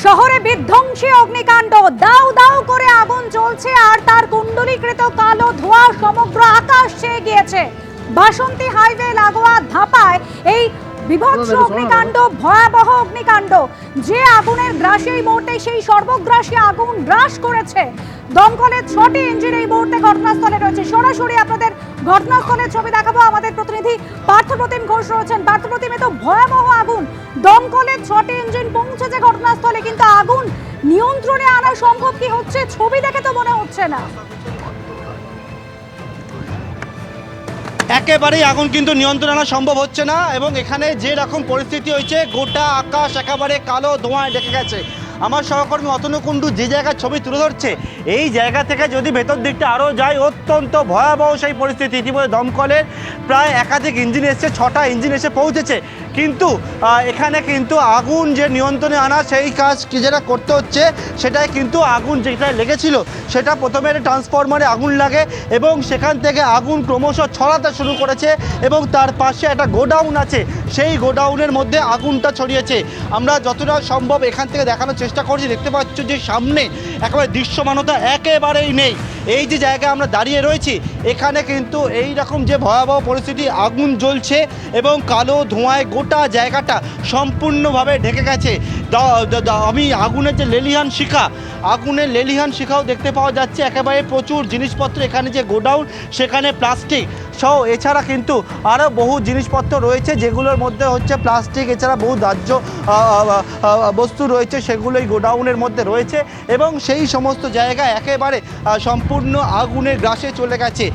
শহরে বিধ্বংসী অগ্নিকাণ্ড, দাউ দাউ করে আগুন জ্বলছে আর তার কুণ্ডলীকৃত কালো ধোঁয়া সমগ্র আকাশ ছেয়ে গিয়েছে। বাসন্তী হাইওয়ে লাগোয়া ধাপায় এই বিভৎস অগ্নিকাণ্ড, ভয়াবহ অগ্নিকাণ্ড, যে আগুনের গ্রাসে এই মুহূর্তে সেই সর্বগ্রাসী আগুন গ্রাস করেছে। দমকলের 6টি ইঞ্জিন এই মুহূর্তে ঘটনাস্থলে রয়েছে। সরাসরি আপনাদের ঘটনাস্থলের ছবি দেখাবো। আমাদের প্রতিনিধি পার্থপ্রতিম ঘোষ রয়েছেন। পার্থপ্রতিম, এত ভয়াবহ আগুন, দমকলের 6টি ইঞ্জিন পৌঁছেছে ঘটনাস্থলে, কিন্তু আগুন নিয়ন্ত্রণে আনা সম্ভব কি হচ্ছে? ছবি দেখে তো মনে হচ্ছে না। একেবারেই আগুন কিন্তু নিয়ন্ত্রণ আনা সম্ভব হচ্ছে না, এবং এখানে যে রকম পরিস্থিতি হয়েছে, গোটা আকাশ একেবারে কালো ধোঁয়ায় ঢেকে গেছে। আমার সহকর্মী অতনু কুণ্ডু যে জায়গার ছবি তুলে ধরছে, এই জায়গা থেকে যদি ভেতর দিকটা আরও যায়, অত্যন্ত ভয়াবহ সেই পরিস্থিতি। ইতিমধ্যে দমকলের প্রায় একাধিক ইঞ্জিন এসছে, 6টা ইঞ্জিন এসে পৌঁছেছে, কিন্তু এখানে কিন্তু আগুন যে নিয়ন্ত্রণে আনা সেই কাজ যেটা করতে হচ্ছে, সেটাই কিন্তু আগুন যেটা লেগেছিল সেটা প্রথমে ট্রান্সফরমারে আগুন লাগে এবং সেখান থেকে আগুন ক্রমশ ছড়াতে শুরু করেছে, এবং তার পাশে একটা গোডাউন আছে, সেই গোডাউনের মধ্যে আগুনটা ছড়িয়েছে। আমরা যতটা সম্ভব এখান থেকে দেখানোর চেষ্টা করছি। দেখতে পাচ্ছ যে সামনে একেবারে দৃশ্যমানতা একেবারেই নেই। এই যে জায়গায় আমরা দাঁড়িয়ে রয়েছি, এখানে কিন্তু এই রকম যে ভয়াবহ পরিস্থিতি, আগুন জ্বলছে এবং কালো ধোঁয়ায় গোটা জায়গাটা সম্পূর্ণভাবে ঢেকে গেছে। আমি আগুনের যে লেলিহান শিখা, আগুনের লেলিহান শিখাও দেখতে পাওয়া যাচ্ছে। একেবারে প্রচুর জিনিসপত্র, এখানে যে গোডাউন সেখানে প্লাস্টিক সহ এছাড়া কিন্তু আরও বহু জিনিসপত্র রয়েছে, যেগুলোর মধ্যে হচ্ছে প্লাস্টিক, এছাড়া বহু দাহ্য বস্তু রয়েছে, সেগুলো এই গোডাউনের মধ্যে রয়েছে, এবং সেই সমস্ত জায়গায় একেবারে সম্পূর্ণ আগুনের গ্রাসে চলে গেছে।